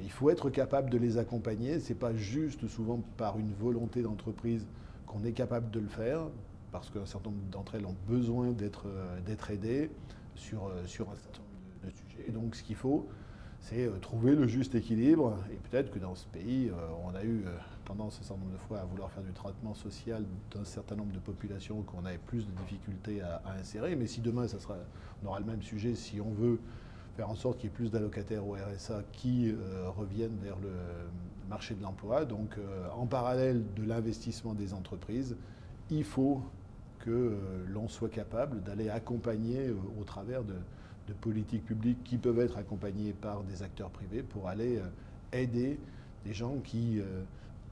il faut être capable de les accompagner. Ce n'est pas juste souvent par une volonté d'entreprise qu'on est capable de le faire, parce qu'un certain nombre d'entre elles ont besoin d'être aidées sur un certain nombre de sujets. Et donc ce qu'il faut, c'est trouver le juste équilibre. Et peut-être que dans ce pays, on a eu tendance un certain nombre de fois à vouloir faire du traitement social d'un certain nombre de populations qu'on avait plus de difficultés à insérer. Mais si demain, on aura le même sujet, si on veut faire en sorte qu'il y ait plus d'allocataires au RSA qui reviennent vers le marché de l'emploi. Donc en parallèle de l'investissement des entreprises, il faut que l'on soit capable d'aller accompagner au travers de politiques publiques qui peuvent être accompagnées par des acteurs privés pour aller aider des gens qui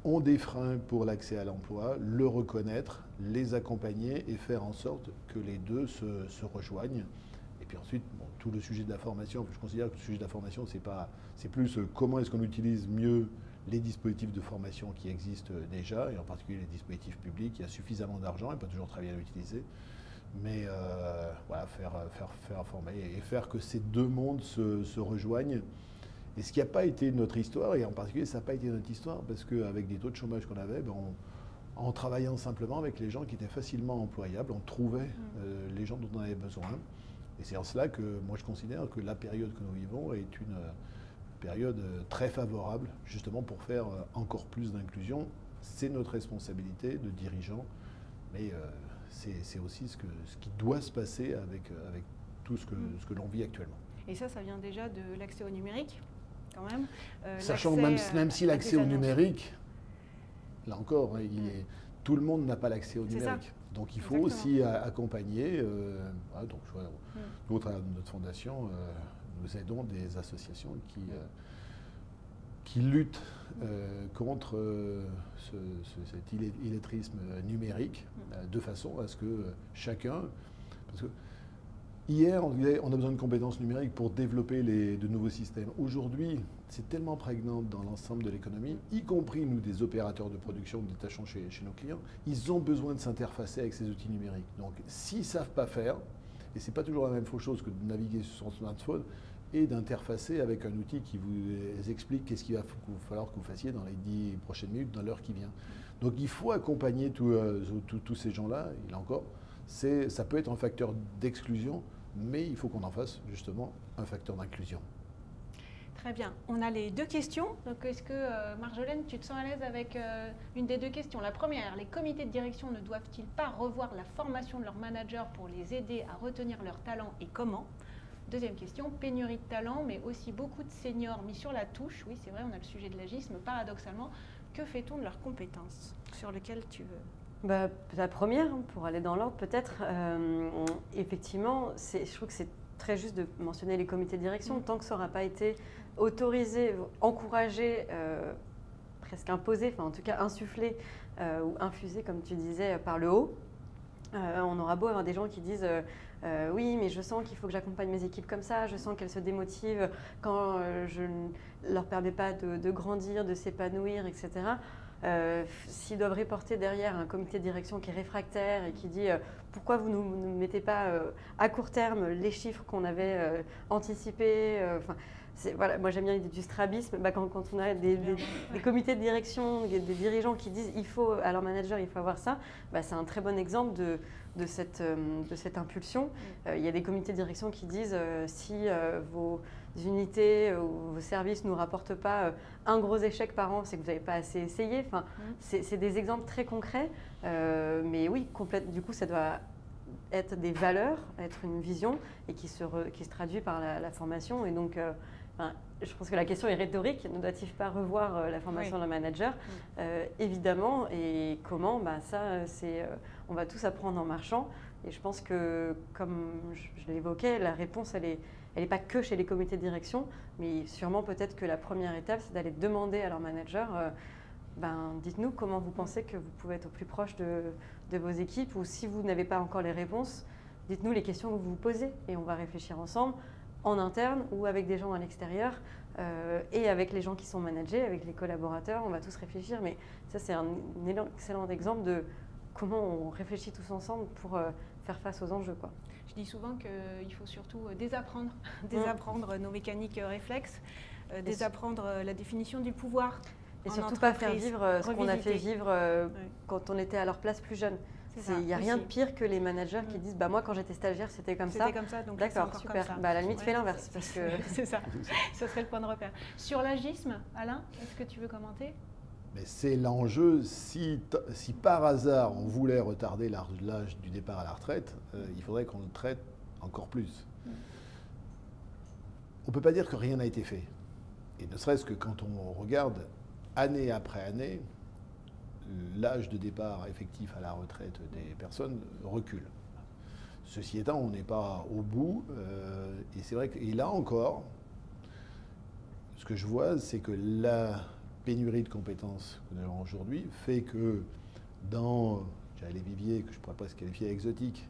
ont des freins pour l'accès à l'emploi, le reconnaître, les accompagner et faire en sorte que les deux se rejoignent. Et puis ensuite, bon, tout le sujet de la formation, je considère que le sujet de la formation, c'est plus comment est-ce qu'on utilise mieux les dispositifs de formation qui existent déjà, et en particulier les dispositifs publics. Il y a suffisamment d'argent, et pas toujours très bien l'utiliser. Mais voilà, faire former et faire que ces deux mondes se rejoignent. Et ce qui n'a pas été notre histoire, et en particulier ça n'a pas été notre histoire, parce qu'avec des taux de chômage qu'on avait, en travaillant simplement avec les gens qui étaient facilement employables, on trouvait les gens dont on avait besoin. Et c'est en cela que moi je considère que la période que nous vivons est une période très favorable, justement pour faire encore plus d'inclusion. C'est notre responsabilité de dirigeants, mais c'est aussi ce qui doit se passer avec tout ce que l'on vit actuellement. Et ça vient déjà de l'accès au numérique, quand même. Sachant même si l'accès au numérique, là encore, tout le monde n'a pas l'accès au numérique. Donc il faut aussi accompagner. Donc, notre fondation, nous aidons des associations qui luttent contre cet illettrisme numérique, de façon à ce que chacun... Parce que hier, on disait on a besoin de compétences numériques pour développer de nouveaux systèmes. Aujourd'hui, c'est tellement prégnant dans l'ensemble de l'économie, y compris nous, des opérateurs de production détachants chez nos clients, ils ont besoin de s'interfacer avec ces outils numériques. Donc, s'ils ne savent pas faire, et ce n'est pas toujours la même chose que de naviguer sur son smartphone, et d'interfacer avec un outil qui vous explique qu'est-ce qu'il va falloir que vous fassiez dans les 10 prochaines minutes, dans l'heure qui vient. Donc, il faut accompagner tous ces gens-là, et là encore, ça peut être un facteur d'exclusion, mais il faut qu'on en fasse justement un facteur d'inclusion. Très bien. On a les deux questions. Donc, est-ce que, Marjolaine, tu te sens à l'aise avec une des deux questions? La première, les comités de direction ne doivent-ils pas revoir la formation de leurs managers pour les aider à retenir leurs talents et comment? Deuxième question, pénurie de talents, mais aussi beaucoup de seniors mis sur la touche. Oui, c'est vrai, on a le sujet de l'agisme. Paradoxalement, que fait-on de leurs compétences? Sur lequel tu veux? La première, pour aller dans l'ordre, peut-être, effectivement, je trouve que c'est très juste de mentionner les comités de direction. Tant que ça n'aura pas été autorisé, encouragé, presque imposé, enfin en tout cas insufflé ou infusé, comme tu disais, par le haut, on aura beau avoir des gens qui disent oui, mais je sens qu'il faut que j'accompagne mes équipes comme ça, je sens qu'elles se démotivent quand je ne leur permets pas de grandir, de s'épanouir, etc. S'ils doivent reporter derrière un comité de direction qui est réfractaire et qui dit pourquoi vous ne mettez pas à court terme les chiffres qu'on avait anticipés, voilà, moi j'aime bien l'idée du strabisme, quand on a des comités de direction, des dirigeants qui disent à leur manager il faut avoir ça, c'est un très bon exemple de cette impulsion. Il y a des comités de direction qui disent si vos unités ou vos services ne nous rapportent pas un gros échec par an, c'est que vous n'avez pas assez essayé. Enfin, c'est des exemples très concrets, mais oui, du coup ça doit être des valeurs, être une vision et qui se traduit par la formation. Et donc je pense que la question est rhétorique. Ne doit-il pas revoir la formation d'un manager? Évidemment. Et comment? Ça, on va tous apprendre en marchant. Et je pense que, comme je l'évoquais, la réponse, elle n'est pas que chez les comités de direction, mais sûrement peut-être que la première étape, c'est d'aller demander à leur manager, dites-nous comment vous pensez que vous pouvez être au plus proche de vos équipes, ou si vous n'avez pas encore les réponses, dites-nous les questions que vous vous posez et on va réfléchir ensemble en interne ou avec des gens à l'extérieur et avec les gens qui sont managés, avec les collaborateurs. On va tous réfléchir, mais ça c'est un excellent exemple de comment on réfléchit tous ensemble pour faire face aux enjeux, quoi. Je dis souvent qu'il faut surtout désapprendre nos mécaniques réflexes, désapprendre la définition du pouvoir. Et surtout pas faire vivre ce qu'on a fait vivre quand on était à leur place plus jeune. Il n'y a rien de pire que les managers qui disent moi quand j'étais stagiaire c'était comme ça. Donc d'accord, super. À la limite fais l'inverse. Parce que... c'est ça, ce serait le point de repère. Sur l'agisme, Alain, est-ce que tu veux commenter? Mais c'est l'enjeu, si par hasard on voulait retarder l'âge du départ à la retraite, il faudrait qu'on le traite encore plus. On ne peut pas dire que rien n'a été fait. Et ne serait-ce que quand on regarde année après année, l'âge de départ effectif à la retraite des personnes recule. Ceci étant, on n'est pas au bout. Et c'est vrai que là encore, ce que je vois, c'est que la pénurie de compétences que nous avons aujourd'hui fait que dans les viviers que je pourrais presque qualifier exotiques,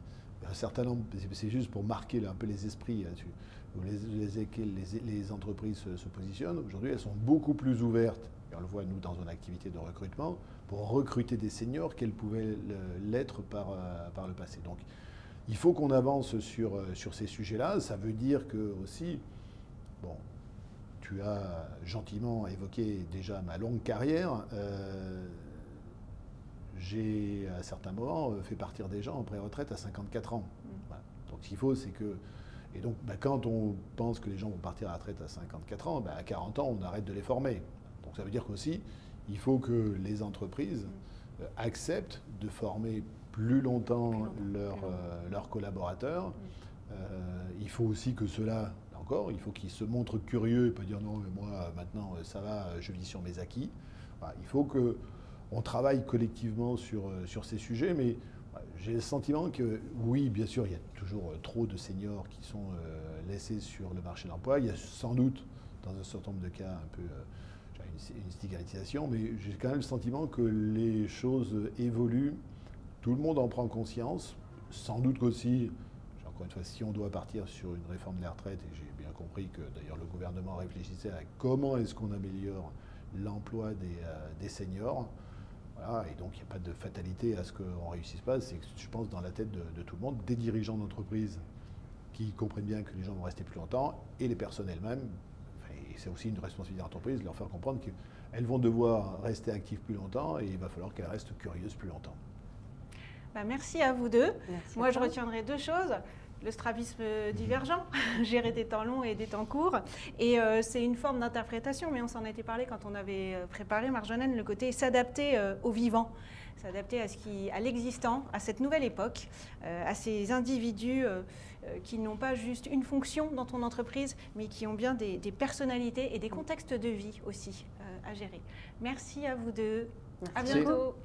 un certain nombre, c'est juste pour marquer un peu les esprits là-dessus, où les entreprises se positionnent. Aujourd'hui, elles sont beaucoup plus ouvertes, et on le voit nous dans une activité de recrutement, pour recruter des seniors qu'elles pouvaient l'être par le passé. Donc il faut qu'on avance sur ces sujets-là. Ça veut dire que aussi, bon, tu as gentiment évoqué déjà ma longue carrière. J'ai, à certains moments, fait partir des gens en pré-retraite à 54 ans. Voilà. Donc, ce qu'il faut, c'est que... Et donc, quand on pense que les gens vont partir à la retraite à 54 ans, à 40 ans, on arrête de les former. Donc, ça veut dire qu'aussi, il faut que les entreprises acceptent de former plus longtemps leurs collaborateurs. Il faut aussi que ceux-là... Encore, il faut qu'ils se montrent curieux et pas dire non, mais moi maintenant ça va, je vis sur mes acquis. Voilà, il faut qu'on travaille collectivement sur ces sujets, mais j'ai le sentiment que oui, bien sûr, il y a toujours trop de seniors qui sont laissés sur le marché de l'emploi. Il y a sans doute, dans un certain nombre de cas, un peu une stigmatisation, mais j'ai quand même le sentiment que les choses évoluent. Tout le monde en prend conscience. Sans doute qu'aussi, encore une fois, si on doit partir sur une réforme des retraites, et j'ai bien compris que d'ailleurs le gouvernement réfléchissait à comment est-ce qu'on améliore l'emploi des seniors, voilà, et donc il n'y a pas de fatalité à ce qu'on ne réussisse pas, c'est, je pense, dans la tête de tout le monde, des dirigeants d'entreprise qui comprennent bien que les gens vont rester plus longtemps, et les personnes elles-mêmes, et c'est aussi une responsabilité d'entreprise, de leur faire comprendre qu'elles vont devoir rester actives plus longtemps, et il va falloir qu'elles restent curieuses plus longtemps. Merci à vous deux. Merci. Moi, je retiendrai deux choses. Le strabisme divergent, gérer des temps longs et des temps courts. Et c'est une forme d'interprétation, mais on s'en était parlé quand on avait préparé Marjolaine, le côté s'adapter au vivant, s'adapter à l'existant, à cette nouvelle époque, à ces individus qui n'ont pas juste une fonction dans ton entreprise, mais qui ont bien des personnalités et des contextes de vie aussi à gérer. Merci à vous deux. Merci. À bientôt.